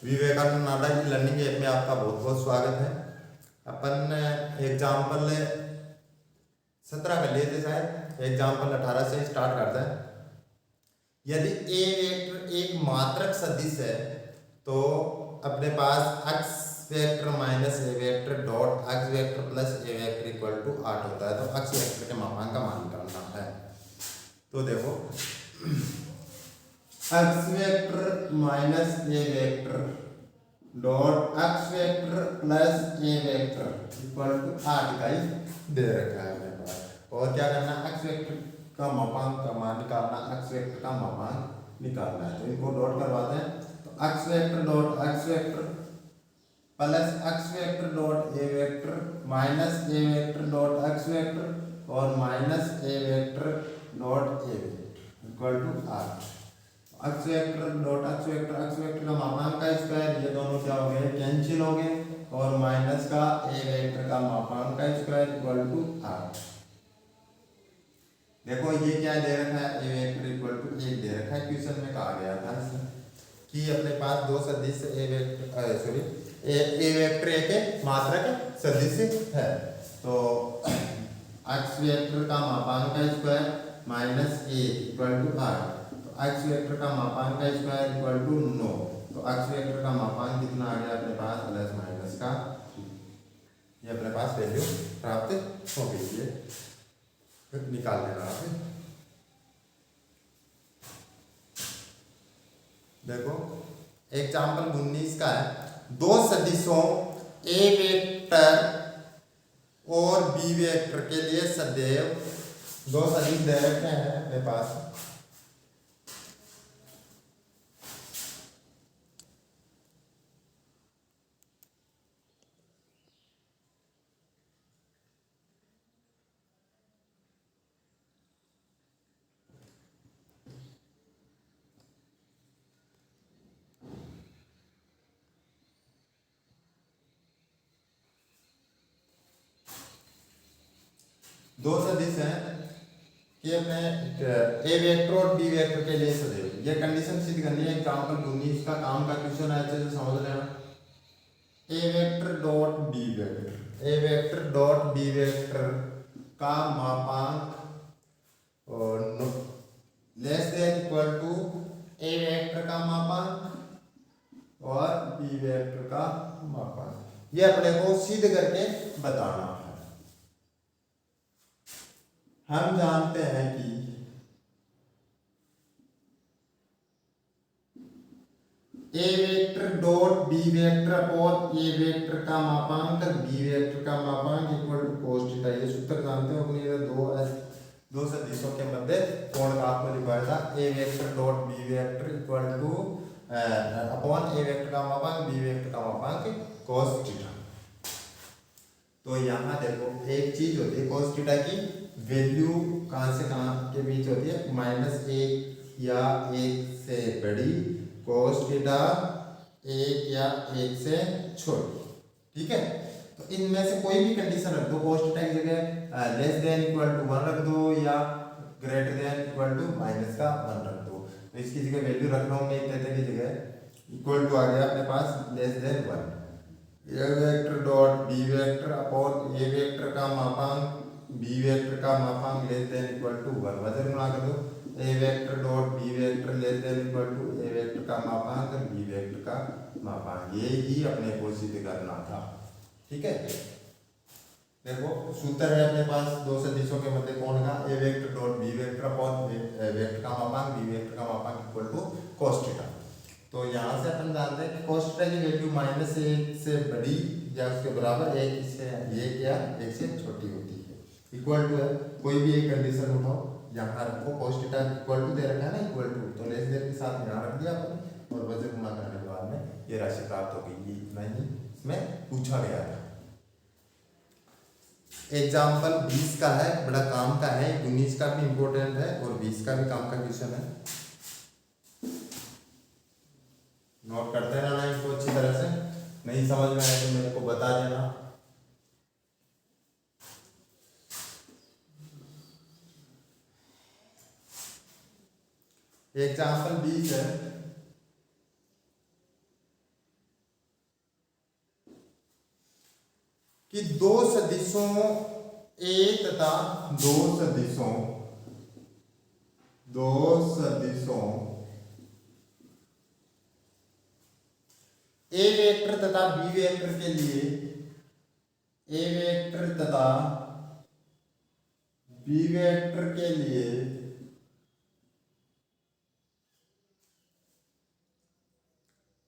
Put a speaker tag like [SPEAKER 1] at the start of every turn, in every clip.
[SPEAKER 1] विवेकानंद नाडा की learning app में आपका बहुत बहुत स्वागत है। अपन एग्जाम्पल 17 कर लिए थे शायद, एग्जाम्पल 18 से स्टार्ट करते हैं। यदि ए वेक्टर एक मात्रक सदिश है तो अपने पास x vector minus A vector dot x vector plus A vector equal to 8 होता है। तो x वेक्टर के मापांक का मान निकालना है। तो देखो x vector minus A vector dot x vector plus A vector equal to 8 इकाई दे रखा है मेरे पास। और क्या करना है, x वेक्टर का मापांक का मान निकालना, x वेक्टर का मापांक निकालना है। तो इनको डॉट करवाते हैं। तो x vector dot x vector plus x vector dot A vector minus A vector dot x vector और minus A vector dot A vector equal to 8। x vector dot x vector का मापांक का square, ये दोनों क्या हो गए, cancel हो गए। और माइनस का ए वेक्टर का मापांक का स्क्वायर इक्वल टू 8। देखो ये क्या दे रखा है, ए वेक्टर इक्वल टू 1 दे रखा है। क्वेश्चन में कहा गया था कि अपने पास दो सदिश ए वेक्टर ए वेक्टर एक मात्रक सदिश है। तो x वेक्टर का मापांक का square minus A equal to 8। तो x वेक्टर का मापांक का स्क्वायर इक्वल टू 9। तो x वेक्टर का मापांक कितना आ गया अपने पास, प्लस माइनस का, ये अपने पास वैल्यू प्राप्त हो गई है। निकाल लेना आप। देखो एग्जाम्पल 19 का है, दो सदिशों ए वेक्टर और बी वेक्टर के लिए सदैव दो सदिश दे रखे हैं मेरे पास। दो सदिश हैं कि अपने ए वेक्टर और बी वेक्टर के लिए सदैव, ये कंडीशन सिद्ध करनी है। एग्जाम्पल 19 का काम का क्वेश्चन है, अच्छे से समझ लेना। A vector dot B vector, A vector dot B vector का मापांक और less than equal to A vector का मापांक और बी वेक्टर का मापांक, ये अपने को सिद्ध करके बताना है। हम जानते हैं कि A vector dot B vector और ए वेक्टर का मापांक बी वेक्टर का मापांक इक्वल टू cos थीटा। ये सूत्र जानते हो अपने, दो सदिशों के मध्य कोण का आपको लिखवाया था। A vector dot B vector equal to upon A vector का मापांक बी वेक्टर का मापांक cos थीटा। तो यहाँ देखो एक चीज होती है, cos थीटा की वैल्यू कहाँ से कहाँ के बीच होती है, -1 या 1 से बड़ी, cos थीटा 1 या 1 से छोटी। ठीक है, तो इनमें से कोई भी कंडीशन रख दो, cos थीटा की जगह लेस देन इक्वल टू 1 रख दो या greater than equal to minus का 1 रख दो। तो इसकी जगह वैल्यू रख रहा हूँ मैं थीटा की जगह, इक्वल टू आ गया अपने पास less than 1। A vector dot B vector upon A vector का मापांक बी वेक्टर का मापांक लेस देन इक्वल टू 1, वजन गुणा कर दो। A vector dot B vector less than equal to A vector का मापांक बी वेक्टर का मापांक, ये ही अपने को सिद्ध करना था। ठीक है, देखो सूत्र है अपने पास दो सदिशों के मध्य कोण का, A vector dot B vector upon vector का मापांक बी वेक्टर का मापांक इक्वल टू cos थीटा। तो यहाँ से अपन जानते हैं कि cos थीटा की वैल्यू -1 से बड़ी या उसके बराबर 1 से 1 या 1 से छोटी होती है। इक्वल टू है, कोई भी एक कंडीशन उठाओ, यहाँ रखो cos थीटा इक्वल टू दे रखा है ना, इक्वल टू, तो लेस देन के साथ यहाँ रख दिया अपन और वजन गुणा करने के बाद में ये राशि प्राप्त हो गई। ये इतना ही इसमें पूछा गया था। एग्जाम्पल 20 का है, बड़ा काम का है, 19 का भी इम्पोर्टेंट है और 20 का भी काम का क्वेश्चन है। नोट करते रहना इनको अच्छी तरह से, नहीं समझ में आए तो मेरे को बता देना। एग्जाम्पल 20 है, कि दो सदिशों ए तथा दो सदिशों ए वेक्टर तथा बी वेक्टर के लिए ए वेक्टर तथा बी वेक्टर के लिए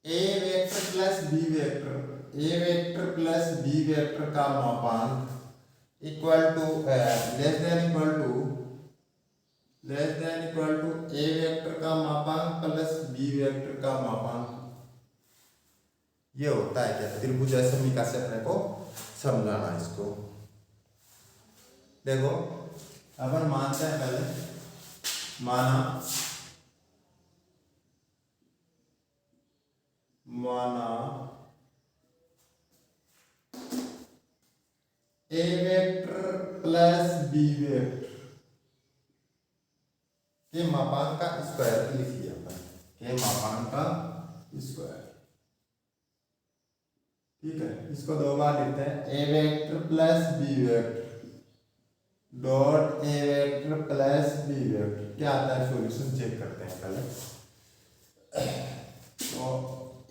[SPEAKER 1] A vector plus B vector का मापांक equal to less than equal to A vector का मापांक प्लस बी वेक्टर का मापांक। ये होता है क्या, त्रिभुज समीकरण से अपने को समझाना इसको। देखो अपन मानते हैं, पहले माना ए वेक्टर प्लस बी वेक्टर के मापांक का स्क्वायर लिखिए अपन, के मापांक का स्क्वायर। ठीक है, इसको दो बार लिखते हैं, A vector plus B vector dot A vector plus B vector. क्या आता है, सॉल्यूशन चेक करते हैं पहले। तो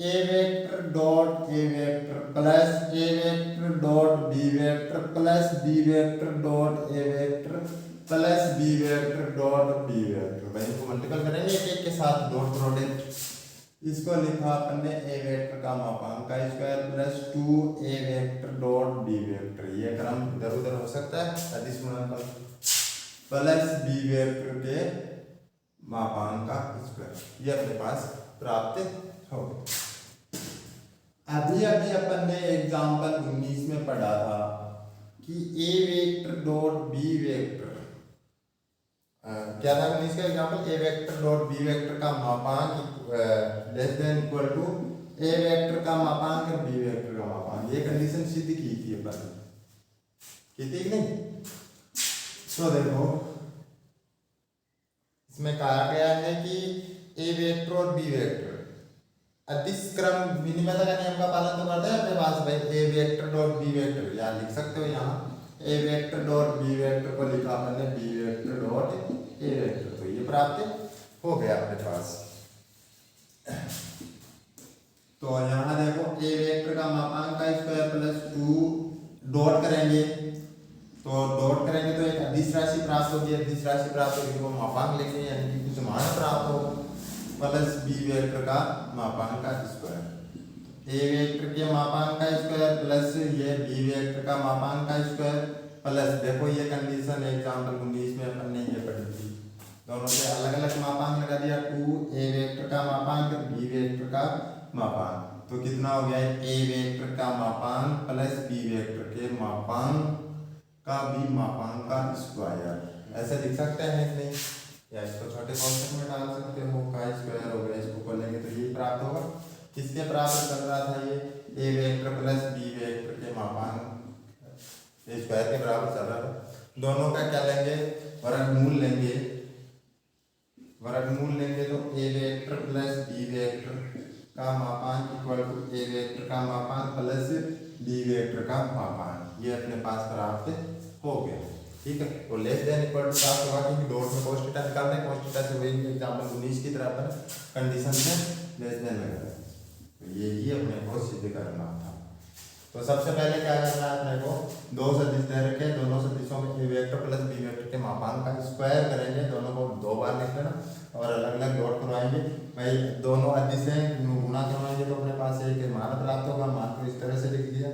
[SPEAKER 1] A vector dot A vector plus A vector dot B vector plus B vector dot A vector plus B vector dot B vector. भाई इनको multiple करेंगे एक के साथ, डॉट प्रोडक्ट। इसको लिखा अपन ने ए वेक्टर का मापांक का स्क्वायर प्लस 2 ए वेक्टर डॉट बी वेक्टर। ये क्रम इधर उधर हो सकता है, सदिश गुणनफल प्लस बी वेक्टर के मापांक का स्क्वायर। ये अपने पास प्राप्त हो गया। अभी अपन ने एग्जाम्पल 19 में पढ़ा था कि A vector dot B vector, क्या था 19 का example, A vector dot B vector का मापांक less than equal to A vector का मापांक और बी वेक्टर का मापांक। ये कंडीशन सिद्ध की थी अपन, की थी नहीं? तो देखो इसमें कहा गया है कि ए वेक्टर और बी वेक्टर अदिश क्रम विनिमयता का नियम का पालन तो करते हैं अपने पास। भाई A vector dot B vector यहाँ लिख सकते हो, यहाँ A vector dot B vector को लिखा अपने B vector dot A vector. तो ये प्राप्त हो गया अपने पास। तो यहाँ देखो ए वेक्टर का मापांक का स्क्वायर प्लस 2 डॉट करेंगे, तो डॉट करेंगे तो एक अदिश राशि प्राप्त होगी। अदिश राशि प्राप्त होगी तो मापांक लेंगे, यानी कि कुछ मान प्राप्त हो, प्लस बी वेक्टर का मापांक का स्क्वायर। ए वेक्टर के मापांक का स्क्वायर प्लस ये बी वेक्टर का मापांक का स्क्वायर प्लस, देखो ये कंडीशन एग्जांपल 19 में अपन ने ये पढ़ी थी, दोनों के अलग अलग मापांक लगा दिया, 2 ए वेक्टर का मापांक बी वेक्टर का मापांक। तो कितना हो गया, ए वेक्टर का मापांक प्लस बी वेक्टर के मापांक का भी मापांक का स्क्वायर। ऐसे लिख सकते हैं नहीं, या इसको छोटे कॉन्सेप्ट में डाल सकते हो, का स्क्वायर हो गया, इसको कर लेंगे तो ये प्राप्त होगा। किसके प्राप्त कर रहा था, ये ए वेक्टर प्लस बी वेक्टर के मापांक स्क्वायर के बराबर चल रहा था। दोनों का क्या लेंगे, वर्गमूल लेंगे। वर्गमूल लेंगे तो A vector plus B vector का मापांक इक्वल टू ए वेक्टर का मापांक प्लस बी वेक्टर का मापांक। ये अपने पास प्राप्त हो गया। ठीक है, तो लेस देन इक्वल टू प्राप्त होगा, क्योंकि डॉट में cos थीटा निकालते हैं, cos थीटा से वही एग्जांपल 19 की तरह पर कंडीशन में लेस देन लगाते हैं। तो ये ही अपने को सिद्ध करना था। तो सबसे पहले क्या करना है अपने को, दो सदिश दे रखे, दोनों सदिशों में ए वेक्टर प्लस बी वेक्टर के मापांक का स्क्वायर करेंगे, दोनों को दो बार लिख लेना और अलग अलग डॉट करवाएंगे। भाई दोनों अदिश हैं, गुणा करवाएंगे तो अपने पास एक मान प्राप्त होगा। मान को इस तरह से लिख दिया।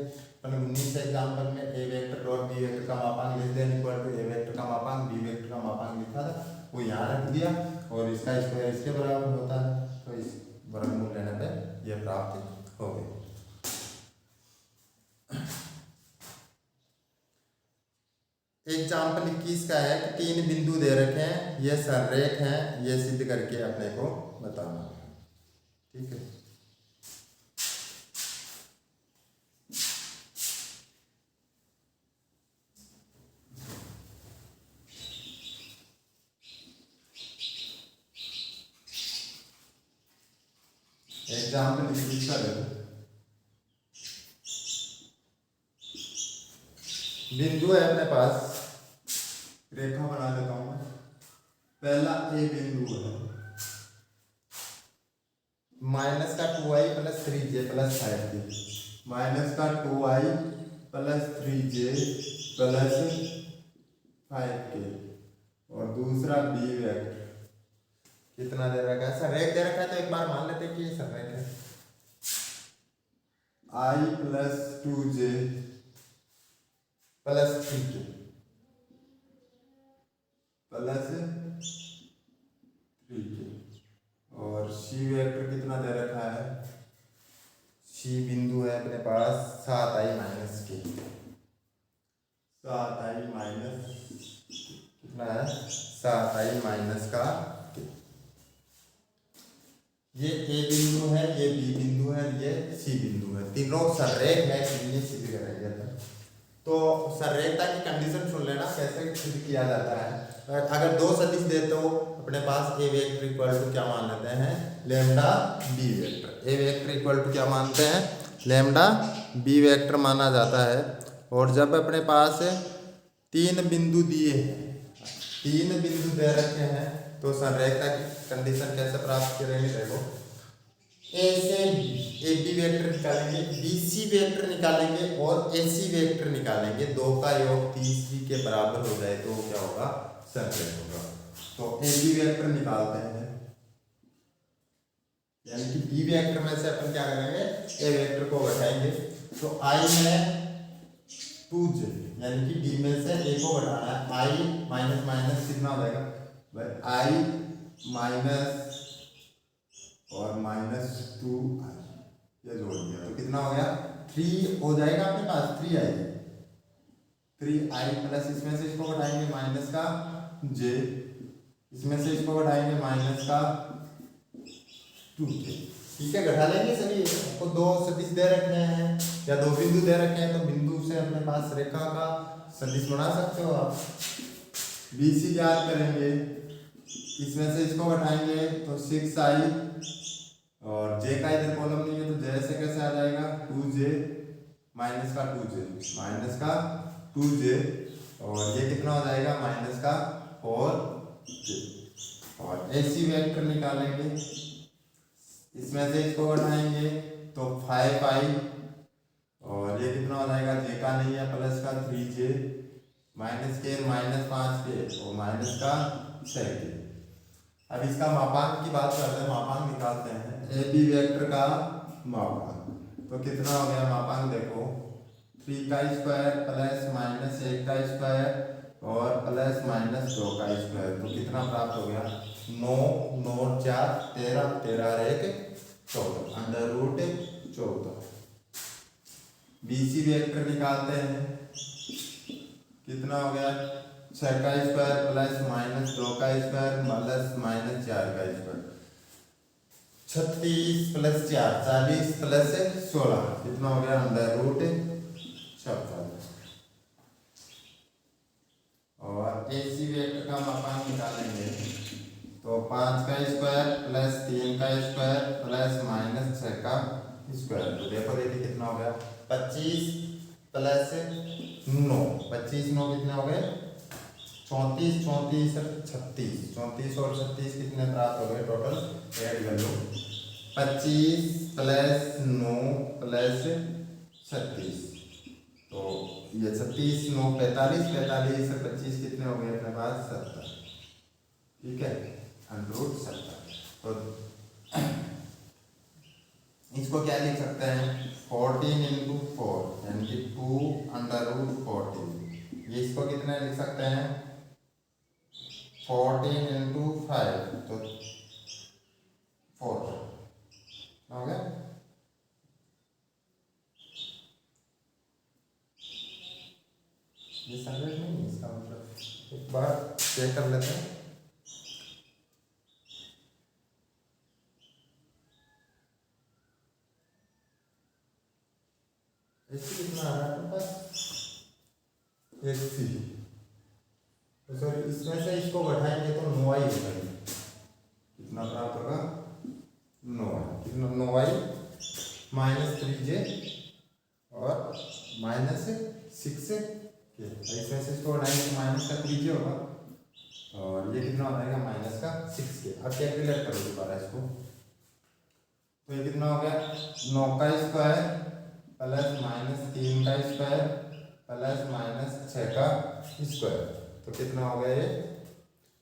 [SPEAKER 1] 19 एग्जाम्पल में ए वेक्टर डॉट बी वेक्टर का मापांक लिख दें इक्वल टू ए वेक्टर का मापांक बी वेक्टर का मापांक लिखा था, वो यहाँ रख दिया और इसका स्क्वायर इसके बराबर होता है। तो इस वर्गमूल लेने पे ये प्राप्त हो गई। एग्जाम्पल 21 का है कि 3 बिंदु दे रखे हैं, ये सररेख हैं, ये सिद्ध करके अपने को बताना है। ठीक है, एग्जाम्पल 21 का देखो, बिंदु है अपने पास, रेखा बना देता हूं मैं। पहला ए बिंदु है, माइनस का 2i plus 3j plus 5j, minus का 2i plus 3j plus 5k। और दूसरा बी वेक्टर कितना दे रखा है, संरेख दे रखा है, तो एक बार मान लेते हैं कि ये संरेख है। i plus 2j plus 3k plus 3k। और सी वेक्टर कितना दे रखा है, सी बिंदु है अपने पास 7i माइनस के, 7i माइनस कितना है, 7i माइनस का के। ये ए बिंदु है, ये बी बिंदु है, ये सी बिंदु है, तीनों संरेख है, ये सिद्ध करेंगे। तो संरेखता की कंडीशन सुन लेना कैसे सिद्ध किया जाता है। अगर दो सदिश दे तो अपने पास ए वेक्टर इक्वल टू क्या मान लेते हैं, lambda B vector. A vector equal to क्या मानते हैं, लैम्डा बी वेक्टर माना जाता है। और जब अपने पास तीन बिंदु दिए हैं, तीन बिंदु दे रखे हैं, तो संरेखता की कंडीशन कैसे प्राप्त करेंगे, देखो ए से ए बी वेक्टर निकालेंगे, बी सी वेक्टर निकालेंगे और ए सी वेक्टर निकालेंगे, दो का योग 30 के बराबर हो जाए तो क्या होगा, संरेख होगा। तो ए बी वेक्टर निकालते हैं, यानी कि बी वेक्टर में से अपन क्या करेंगे, ए वेक्टर को घटाएंगे। तो आई में 2j, यानी कि डी में से ए को घटाना है, आई माइनस माइनस कितना हो जाएगा, आई माइनस और माइनस 2i, ये जोड़ दिया तो कितना हो गया, 3 हो जाएगा अपने पास, 3i प्लस इसमें से इसको घटाएंगे माइनस का j, इसमें से इसको घटाएंगे माइनस का 2k। ठीक है, घटा लेंगे सभी। आपको दो सदिश दे रखे हैं या दो बिंदु दे रखे हैं, तो बिंदु से अपने पास रेखा का सदिश बना सकते हो आप। BC ज्ञात करेंगे, इसमें से इसको घटाएंगे तो 6i, और j का इधर कॉलम नहीं है तो j से कैसे आ जाएगा, 2j माइनस का 2j माइनस का 2j, और ये कितना हो जाएगा, माइनस का 4j। और AC वेक्टर निकालेंगे, इसमें से इसको घटाएंगे तो 5i, और ये कितना हो जाएगा, j का नहीं है, प्लस का 3j माइनस के माइनस 5k और माइनस का 6k। अब इसका मापांक की बात करते हैं, मापांक निकालते हैं। ए बी वेक्टर का मापांक तो कितना हो गया, मापांक देखो 3 का स्क्वायर प्लस माइनस 1 का स्क्वायर और प्लस माइनस 2 का स्क्वायर, तो कितना प्राप्त हो गया, 9 9 4 13 13 और 1 14, अंडर रूट 14। BC वेक्टर निकालते हैं, कितना हो गया, 6 का स्क्वायर प्लस माइनस 2 का स्क्वायर प्लस माइनस 4 का स्क्वायर, 36 प्लस 4 40 प्लस 16 कितना हो गया, अंडर रूट 56। और AC वेक्टर का मापांक निकालेंगे तो 5 का स्क्वायर प्लस 3 का स्क्वायर प्लस माइनस 6 का स्क्वायर, तो देखो देखिए कितना हो गया, 25 प्लस 9, 25 9 कितने हो गए, 34 34 36, 34 और 36 कितने प्राप्त हो गए, टोटल ऐड कर लो, 25 प्लस 9 प्लस 36, तो ये 36 9 45 45 और 25 कितने हो गए अपने पास, 70। ठीक है, अंडर रूट 70। तो इसको क्या लिख सकते हैं, 14 इंटू 4 यानी कि 2 अंडर रूट 14। ये इसको कितने लिख सकते हैं, 14 इंटू 5 तो 4 हो गया। ये समझ नहीं है, इसका मतलब एक बार चेक कर लेते हैं। ऐसे कितना आ रहा है आपके पास, 80, तो सॉरी इसमें से इसको बढ़ाएंगे तो 9i होगा, कितना प्राप्त होगा, 9i, कितना 9i माइनस 3j और माइनस 6k, इसमें से इसको हटाएंगे तो माइनस का 3K होगा और ये कितना हो जाएगा माइनस का 6K। अब कैलकुलेट करो दोबारा इसको, तो ये कितना हो गया 9 का स्क्वायर प्लस माइनस 3 का स्क्वायर प्लस माइनस 6 का स्क्वायर, तो कितना हो गया ये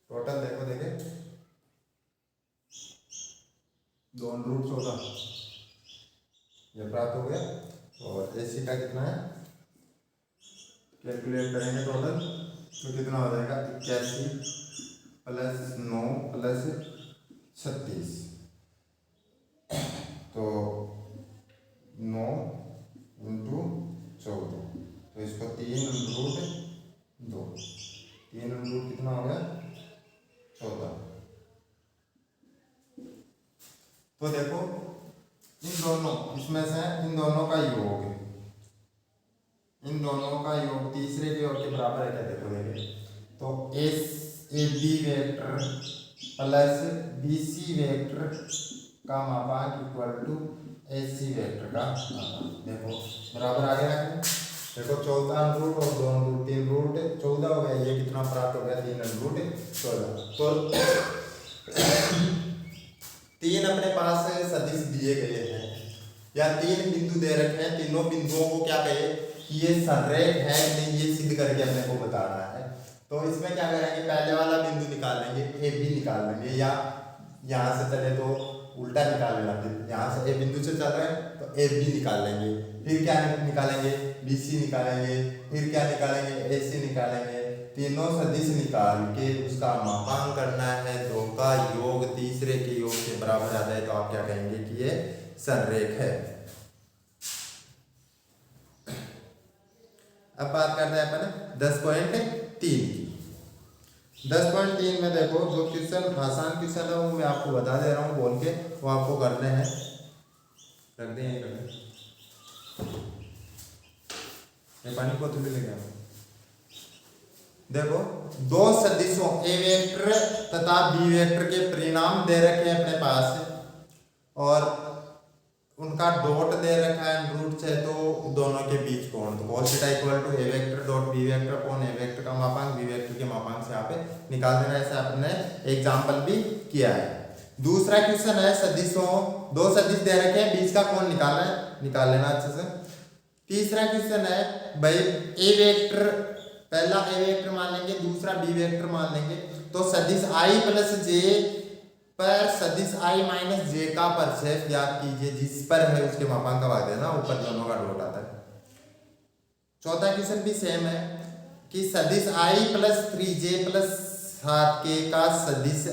[SPEAKER 1] टोटल देखो देखे 2√14 ये प्राप्त हो गया। और AC का कितना है कैलकुलेट करेंगे टोटल, तो कितना हो जाएगा 81 प्लस 9 प्लस 36, तो 9 इंटू 14, तो इसको 3√2, 3 कितना हो गया 14। तो देखो इन दोनों इसमें से इन दोनों का योग, इन दोनों का योग तीसरे के योग के बराबर है क्या, देखो देखे तो AB vector plus BC vector का मापांक इक्वल टू AC वेक्टर का मापांक, देखो बराबर आ गया है। देखो 14 रूट और 2 रूट 3 रूट 14 हो गया, ये कितना प्राप्त हो गया 3 रूट 14। तो 3 अपने पास सदिश दिए गए हैं या 3 बिंदु दे रखे हैं, तीनों बिंदुओं को क्या कहे कि ये संरेख है नहीं, ये सिद्ध करके अपने को बताना है। तो इसमें क्या करेंगे पहले वाला बिंदु निकाल लेंगे AB निकाल लेंगे, या यहाँ से चले तो उल्टा निकाल लेना, यहाँ से A बिंदु से चल रहे हैं तो AB निकाल लेंगे, फिर क्या निकालेंगे BC निकालेंगे, फिर क्या निकालेंगे AC निकालेंगे, तीनों सदिश निकाल के उसका मापांक करना है, दो का योग तीसरे के योग के बराबर आ जाए तो आप क्या कहेंगे कि ये संरेख है। अब बात करते हैं अपन 10.3 की। 10.3 में देखो जो क्वेश्चन आसान क्वेश्चन है वो मैं आपको बता दे रहा हूँ बोल के, वो आपको करने हैं, रख दें यहीं कर दें, पानी को तो भी लेंगे। देखो दो सदिशों A वेक्टर तथा B वेक्टर के परिणाम दे रखे हैं अपने पास और उनका डॉट दे रखा है रूट से, तो दोनों के बीच कोण, तो cos theta equal to A vector dot B vector upon A vector का मापांक B वेक्टर के मापांक से यहाँ पे निकाल देना, ऐसा आपने एग्जाम्पल भी किया है। दूसरा क्वेश्चन है सदिशों, दो सदिश दे रखे हैं बीच का कोण निकालना है, निकाल लेना अच्छे से। तीसरा क्वेश्चन है भाई A वेक्टर, पहला A वेक्टर मान लेंगे, दूसरा B वेक्टर मान लेंगे, तो सदिश I प्लस J पर सदिश I माइनस J का प्रक्षेप ज्ञात कीजिए, जिस पर है उसके मापांक का भाग देना, ऊपर दोनों का डॉट आता है। चौथा क्वेश्चन भी सेम है कि सदिश I plus 3J plus 7K का सदिश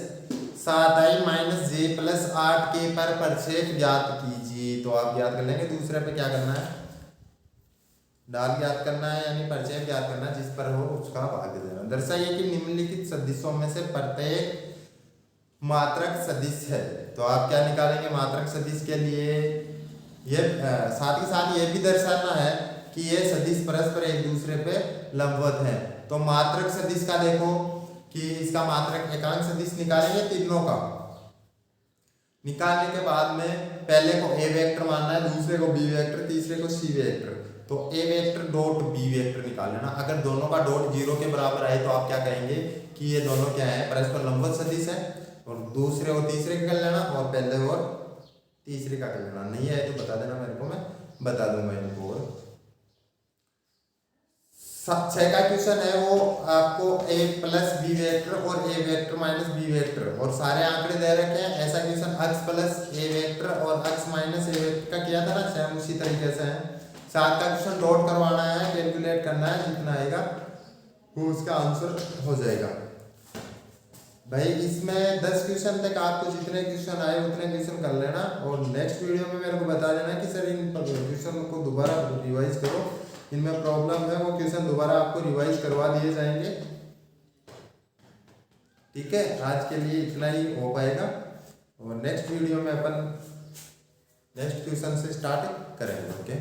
[SPEAKER 1] 7I minus J plus 8K पर प्रक्षेप ज्ञात कीजिए, तो आप ज्ञात कर लेंगे। दूसरे पे क्या करना है, डाल ज्ञात करना है, यानी प्रक्षेप ज्ञात करना है, जिस पर हो उसका भाग देना। दर्शाइए कि निम्नलिखित सदिशों में से प्रत्येक मात्रक सदिश है, तो आप क्या निकालेंगे मात्रक सदिश के लिए, ये साथ ही साथ ये भी दर्शाना है कि ये सदिश परस्पर एक दूसरे पे लंबवत है। तो मात्रक सदिश का देखो कि इसका मात्रक एकांक सदिश निकालेंगे तीनों का, निकालने के बाद में पहले को A वेक्टर मानना है, दूसरे को B वेक्टर, तीसरे को C वेक्टर, तो A vector dot B vector निकाल लेना। अगर दोनों का डॉट 0 के बराबर आए तो आप क्या कहेंगे कि ये दोनों क्या है परस्पर लंबवत सदिश है, और दूसरे और तीसरे का कर लेना और पहले और तीसरे का कर लेना। नहीं है तो बता देना मेरे को, मैं बता दूंगा इनको। 6 का क्वेश्चन है वो आपको A प्लस B वेक्टर और A vector minus B vector और सारे आंकड़े दे रखे हैं। ऐसा क्वेश्चन अक्ष प्लस A वेक्टर और अक्ष माइनस A वेक्टर का किया था ना, सेम उसी तरीके से है। 7 का क्वेश्चन डॉट करवाना है, कैलकुलेट करना है, जितना आएगा वो उसका आंसर हो जाएगा। भाई इसमें 10 क्वेश्चन तक आपको जितने क्वेश्चन आए उतने क्वेश्चन कर लेना, और नेक्स्ट वीडियो में मेरे को बता देना कि सर इन क्वेश्चन को दोबारा रिवाइज करो, इनमें प्रॉब्लम है वो क्वेश्चन दोबारा आपको रिवाइज करवा दिए जाएंगे। ठीक है, आज के लिए इतना ही हो पाएगा, और नेक्स्ट वीडियो में अपन नेक्स्ट क्वेश्चन से स्टार्ट करेंगे। ओके।